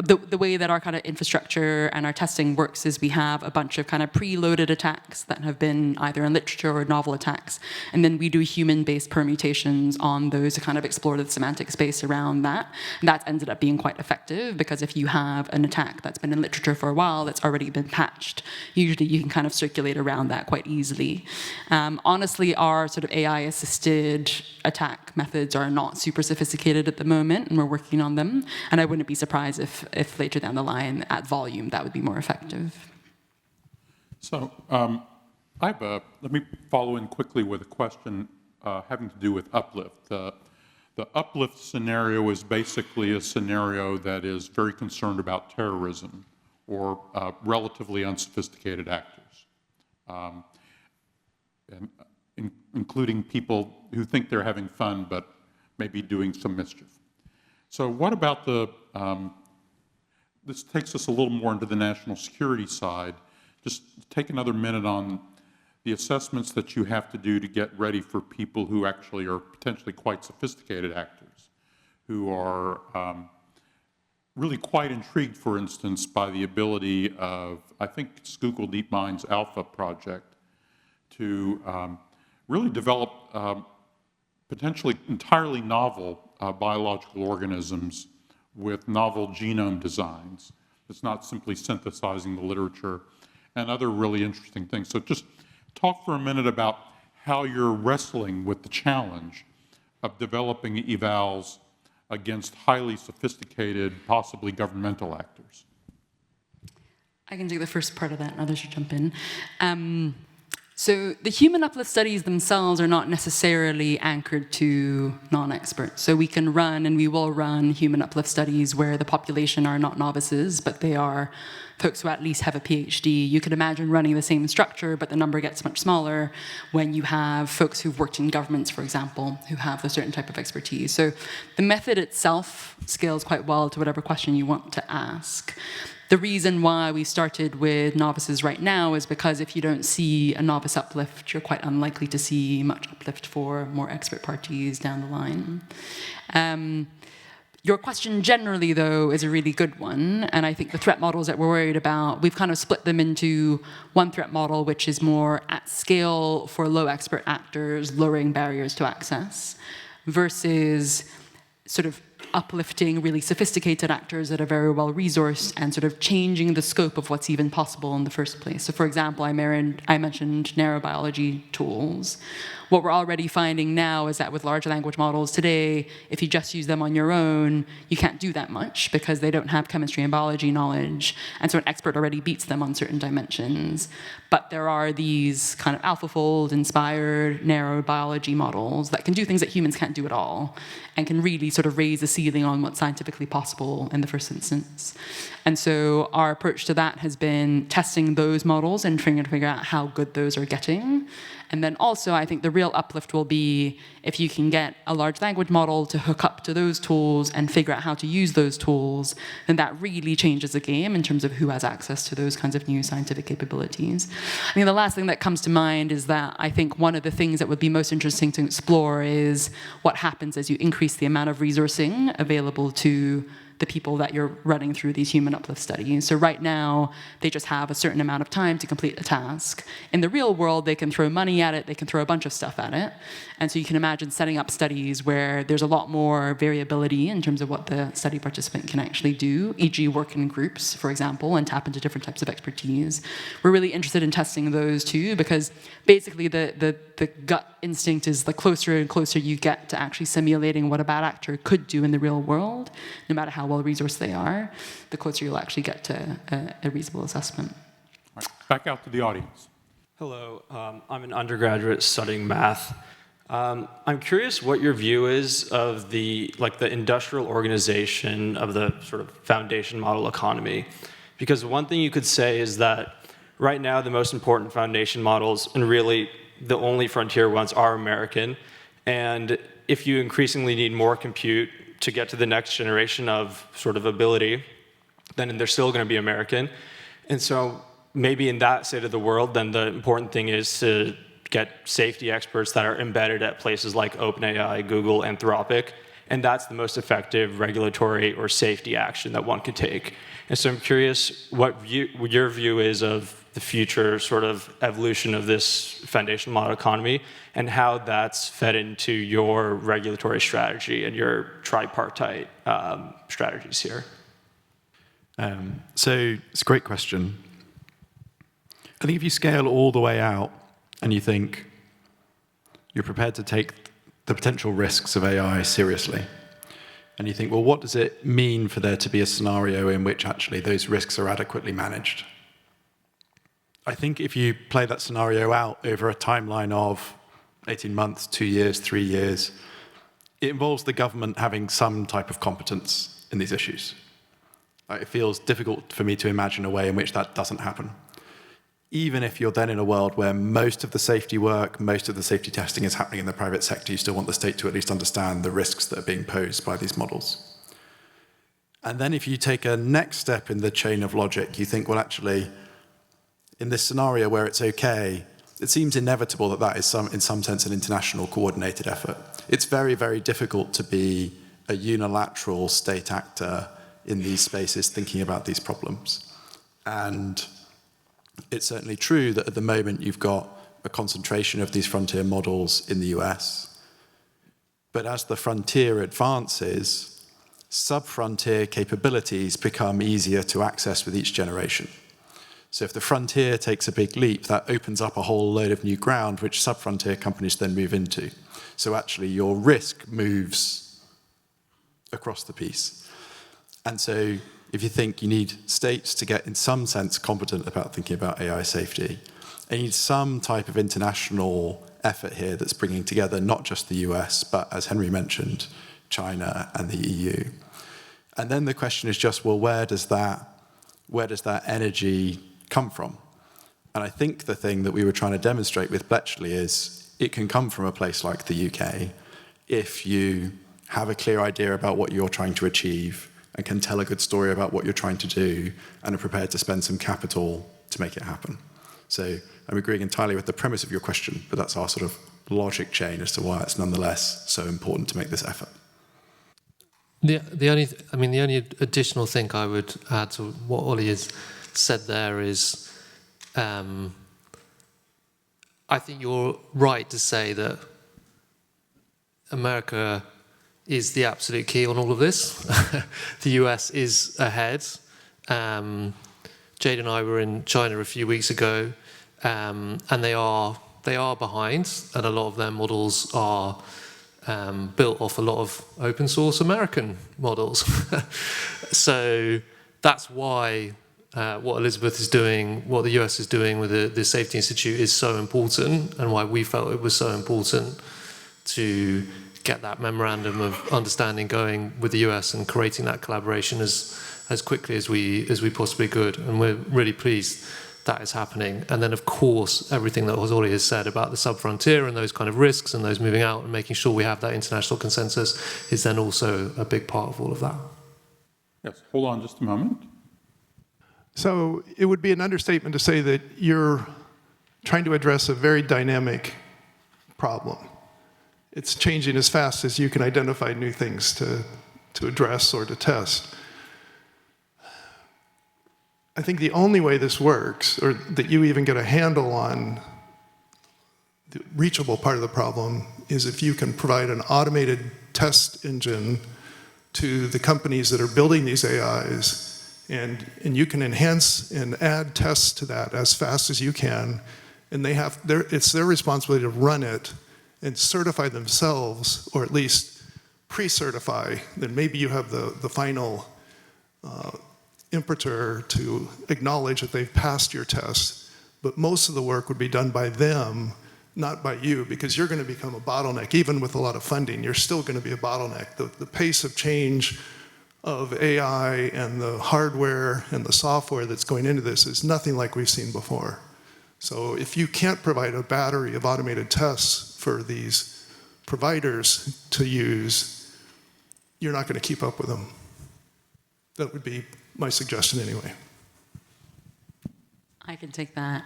the way that our kind of infrastructure and our testing works is we have a bunch of kind of preloaded attacks that have been either in literature or novel attacks, and then we do human-based permutations on those to kind of explore the semantic space around that. And that's ended up being quite effective, because if you have an attack that's been in literature for a while that's already been patched, usually you can kind of circulate around that quite easily. Honestly, our sort of AI-assisted attack methods are not super sophisticated at the moment, and we're working on them, and I wouldn't be surprised if later down the line, at volume, that would be more effective. So let me follow in quickly with a question having to do with uplift. The uplift scenario is basically a scenario that is very concerned about terrorism or relatively unsophisticated actors, including people who think they're having fun but maybe doing some mischief. So what about this takes us a little more into the national security side. Just take another minute on the assessments that you have to do to get ready for people who actually are potentially quite sophisticated actors, who are really quite intrigued, for instance, by the ability of, I think it's Google DeepMind's Alpha project, to really develop potentially entirely novel biological organisms with novel genome designs. It's not simply synthesizing the literature and other really interesting things. So just talk for a minute about how you're wrestling with the challenge of developing evals against highly sophisticated, possibly governmental actors. I can take the first part of that, and others should jump in. So the human uplift studies themselves are not necessarily anchored to non-experts. So we can run, and we will run, human uplift studies where the population are not novices, but they are folks who at least have a PhD. You could imagine running the same structure, but the number gets much smaller when you have folks who've worked in governments, for example, who have a certain type of expertise. So the method itself scales quite well to whatever question you want to ask. The reason why we started with novices right now is because if you don't see a novice uplift, you're quite unlikely to see much uplift for more expert parties down the line. Your question generally, though, is a really good one, and I think the threat models that we're worried about, we've kind of split them into one threat model, which is more at scale for low expert actors, lowering barriers to access, versus sort of uplifting really sophisticated actors that are very well resourced and sort of changing the scope of what's even possible in the first place. So for example, I mentioned narrow biology tools. What we're already finding now is that with large language models today, if you just use them on your own, you can't do that much because they don't have chemistry and biology knowledge, and so an expert already beats them on certain dimensions. But there are these kind of AlphaFold-inspired narrow biology models that can do things that humans can't do at all, and can really sort of raise the ceiling on what's scientifically possible in the first instance. And so our approach to that has been testing those models and trying to figure out how good those are getting. And then also, I think the real uplift will be if you can get a large language model to hook up to those tools and figure out how to use those tools, then that really changes the game in terms of who has access to those kinds of new scientific capabilities. I think the last thing that comes to mind is that I think one of the things that would be most interesting to explore is what happens as you increase the amount of resourcing available to the people that you're running through these human uplift studies. So right now, they just have a certain amount of time to complete a task. In the real world, they can throw money at it, they can throw a bunch of stuff at it. And so you can imagine setting up studies where there's a lot more variability in terms of what the study participant can actually do, e.g. work in groups, for example, and tap into different types of expertise. We're really interested in testing those too, because basically the gut instinct is the closer and closer you get to actually simulating what a bad actor could do in the real world, no matter how well-resourced they are, the closer you'll actually get to a reasonable assessment. Right. Back out to the audience. Hello, I'm an undergraduate studying math. I'm curious what your view is of the industrial organization of the sort of foundation model economy. Because one thing you could say is that right now the most important foundation models, and really the only frontier ones, are American. And if you increasingly need more compute to get to the next generation of sort of ability, then they're still going to be American. And so maybe in that state of the world, then the important thing is to get safety experts that are embedded at places like OpenAI, Google, Anthropic, and that's the most effective regulatory or safety action that one could take. And so I'm curious what your view is of the future sort of evolution of this foundation model economy and how that's fed into your regulatory strategy and your tripartite strategies here. So it's a great question. I think if you scale all the way out and you think you're prepared to take the potential risks of AI seriously, and you think, well, what does it mean for there to be a scenario in which actually those risks are adequately managed? I think if you play that scenario out over a timeline of 18 months, 2 years, 3 years, it involves the government having some type of competence in these issues. It feels difficult for me to imagine a way in which that doesn't happen. Even if you're then in a world where most of the safety work, most of the safety testing is happening in the private sector, you still want the state to at least understand the risks that are being posed by these models. And then if you take a next step in the chain of logic, you think, well, actually, in this scenario where it's okay, it seems inevitable that that is in some sense an international coordinated effort. It's very, very difficult to be a unilateral state actor in these spaces thinking about these problems. And it's certainly true that at the moment you've got a concentration of these frontier models in the US. But as the frontier advances, sub-frontier capabilities become easier to access with each generation. So if the frontier takes a big leap, that opens up a whole load of new ground, which sub-frontier companies then move into. So actually your risk moves across the piece. And so if you think you need states to get in some sense competent about thinking about AI safety, and you need some type of international effort here that's bringing together not just the US, but as Henry mentioned, China and the EU. And then the question is just, well, where does that energy come from? And I think the thing that we were trying to demonstrate with Bletchley is it can come from a place like the UK if you have a clear idea about what you're trying to achieve and can tell a good story about what you're trying to do and are prepared to spend some capital to make it happen. So I'm agreeing entirely with the premise of your question, but that's our sort of logic chain as to why it's nonetheless so important to make this effort. The only additional thing I would add to what Ollie has said there is, I think you're right to say that America is the absolute key on all of this. The US is ahead. Jade and I were in China a few weeks ago, and they are behind, and a lot of their models are built off a lot of open source American models. So that's why what Elizabeth is doing, what the US is doing with the Safety Institute is so important, and why we felt it was so important to get that memorandum of understanding going with the US and creating that collaboration as quickly as we possibly could. And we're really pleased that is happening. And then, of course, everything that Ollie has said about the sub-frontier and those kind of risks and those moving out and making sure we have that international consensus is then also a big part of all of that. Yes, hold on just a moment. So it would be an understatement to say that you're trying to address a very dynamic problem. It's changing as fast as you can identify new things to address or to test. I think the only way this works, or that you even get a handle on the reachable part of the problem, is if you can provide an automated test engine to the companies that are building these AIs, and you can enhance and add tests to that as fast as you can, and it's their responsibility to run it and certify themselves, or at least pre-certify, then maybe you have the final impetus to acknowledge that they've passed your test. But most of the work would be done by them, not by you, because you're going to become a bottleneck. Even with a lot of funding, you're still going to be a bottleneck. The pace of change of AI and the hardware and the software that's going into this is nothing like we've seen before. So if you can't provide a battery of automated tests for these providers to use, you're not going to keep up with them. That would be my suggestion anyway. I can take that.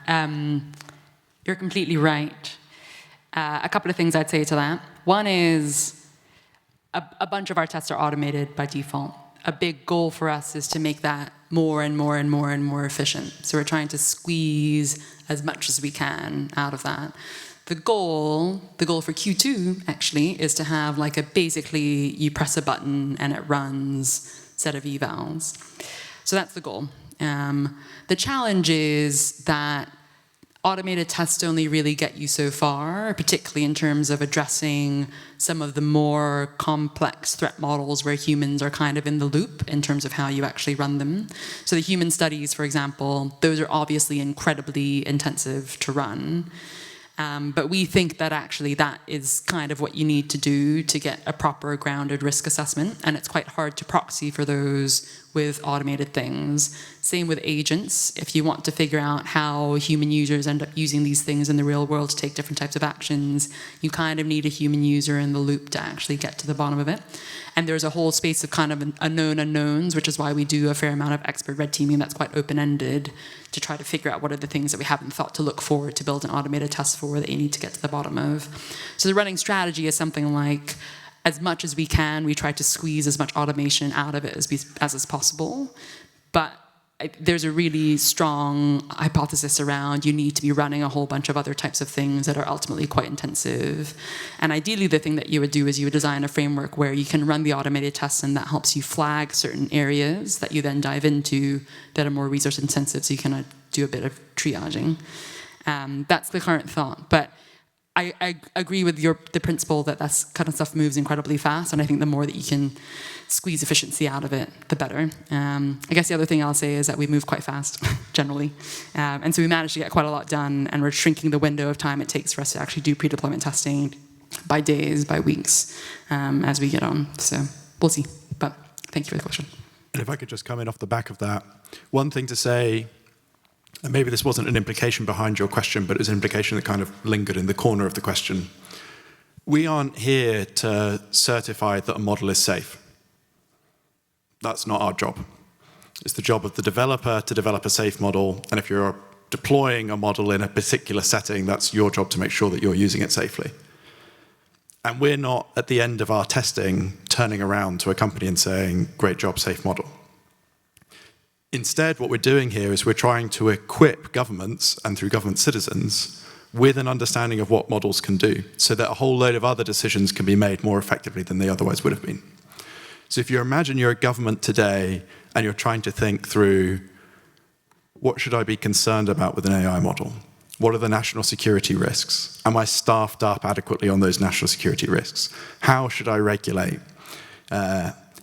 You're completely right. A couple of things I'd say to that. One is a bunch of our tests are automated by default. A big goal for us is to make that more and more and more and more efficient. So we're trying to squeeze as much as we can out of that. The goal for Q2 actually is to have like basically you press a button and it runs set of evals. So that's the goal. The challenge is that automated tests only really get you so far, particularly in terms of addressing some of the more complex threat models where humans are kind of in the loop in terms of how you actually run them. So the human studies, for example, those are obviously incredibly intensive to run. But we think that actually that is kind of what you need to do to get a proper grounded risk assessment, and it's quite hard to proxy for those with automated things. Same with agents. If you want to figure out how human users end up using these things in the real world to take different types of actions, you kind of need a human user in the loop to actually get to the bottom of it. And there's a whole space of kind of unknown unknowns, which is why we do a fair amount of expert red teaming that's quite open-ended to try to figure out what are the things that we haven't thought to look for to build an automated test for that you need to get to the bottom of. So the running strategy is something like, as much as we can, we try to squeeze as much automation out of it as is possible. But there's a really strong hypothesis around you need to be running a whole bunch of other types of things that are ultimately quite intensive. And ideally, the thing that you would do is you would design a framework where you can run the automated tests, and that helps you flag certain areas that you then dive into that are more resource intensive, so you can do a bit of triaging. That's the current thought. But I agree with the principle that that kind of stuff moves incredibly fast, and I think the more that you can squeeze efficiency out of it, the better. I guess the other thing I'll say is that we move quite fast, generally. And so we managed to get quite a lot done, and we're shrinking the window of time it takes for us to actually do pre-deployment testing by days, by weeks, as we get on. So we'll see. But thank you for the question. And if I could just come in off the back of that, one thing to say, and maybe this wasn't an implication behind your question, but it was an implication that kind of lingered in the corner of the question. We aren't here to certify that a model is safe. That's not our job. It's the job of the developer to develop a safe model, and if you're deploying a model in a particular setting, that's your job to make sure that you're using it safely. And we're not, at the end of our testing, turning around to a company and saying, great job, safe model. Instead, what we're doing here is we're trying to equip governments, and through government citizens, with an understanding of what models can do, so that a whole load of other decisions can be made more effectively than they otherwise would have been. So if you imagine you're a government today, and you're trying to think through, what should I be concerned about with an AI model? What are the national security risks? Am I staffed up adequately on those national security risks? How should I regulate?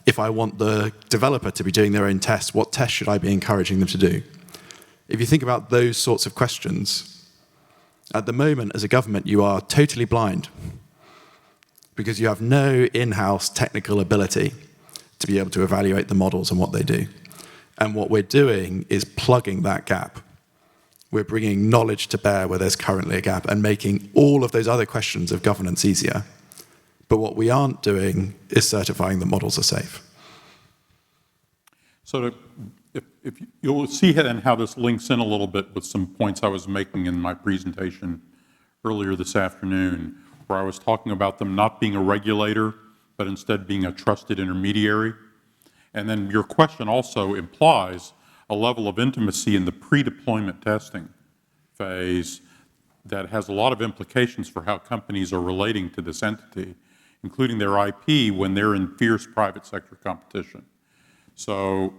If I want the developer to be doing their own tests, what tests should I be encouraging them to do? If you think about those sorts of questions, at the moment, as a government, you are totally blind because you have no in-house technical ability to be able to evaluate the models and what they do. And what we're doing is plugging that gap. We're bringing knowledge to bear where there's currently a gap and making all of those other questions of governance easier. But what we aren't doing is certifying that models are safe. So if you'll see then how this links in a little bit with some points I was making in my presentation earlier this afternoon, where I was talking about them not being a regulator, but instead being a trusted intermediary. And then your question also implies a level of intimacy in the pre-deployment testing phase that has a lot of implications for how companies are relating to this entity, including their IP when they're in fierce private sector competition. So,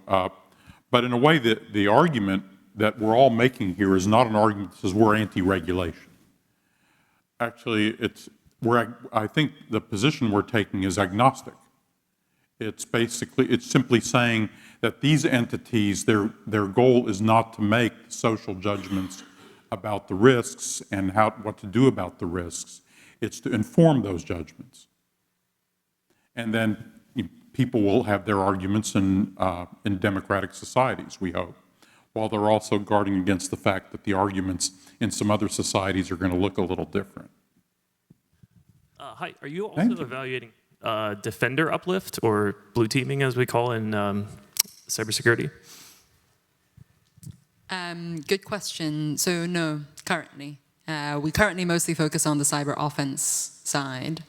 but in a way, the argument that we're all making here is not an argument that says we're anti-regulation. Actually, I think the position we're taking is agnostic. It's simply saying that these entities, their goal is not to make social judgments about the risks and what to do about the risks. It's to inform those judgments. And then people will have their arguments in democratic societies, we hope, while they're also guarding against the fact that the arguments in some other societies are going to look a little different. Hi, are you also evaluating defender uplift or blue teaming, as we call in cybersecurity? Good question. So no, currently. We currently mostly focus on the cyber offense side.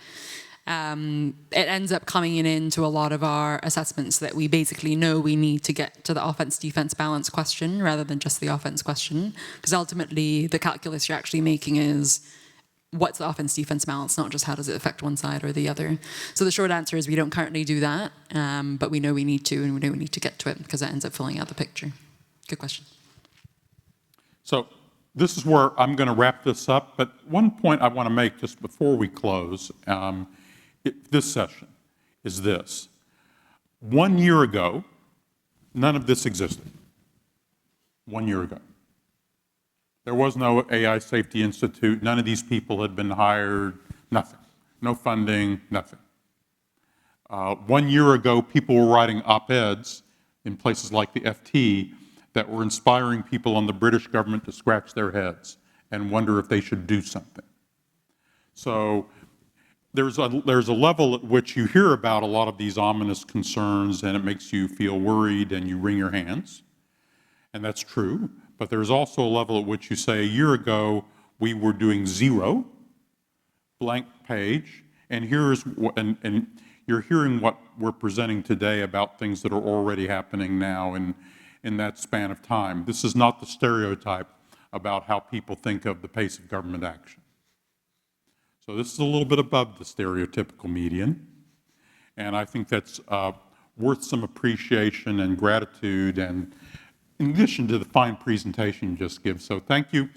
It ends up coming into a lot of our assessments that we basically know we need to get to the offense-defense balance question rather than just the offense question. Because ultimately, the calculus you're actually making is, what's the offense-defense balance, not just how does it affect one side or the other. So the short answer is we don't currently do that, but we know we need to, and we know we need to get to it because that ends up filling out the picture. Good question. So this is where I'm going to wrap this up, but one point I want to make just before we close this session is this. 1 year ago, none of this existed. 1 year ago. There was no AI Safety Institute. None of these people had been hired, nothing. No funding, nothing. 1 year ago, people were writing op-eds in places like the FT that were inspiring people on the British government to scratch their heads and wonder if they should do something. So there's a level at which you hear about a lot of these ominous concerns and it makes you feel worried and you wring your hands. And that's true. But there's also a level at which you say, a year ago, we were doing 0, blank page, and and you're hearing what we're presenting today about things that are already happening now in that span of time. This is not the stereotype about how people think of the pace of government action. So this is a little bit above the stereotypical median, and I think that's worth some appreciation and gratitude, and in addition to the fine presentation you just give. So thank you.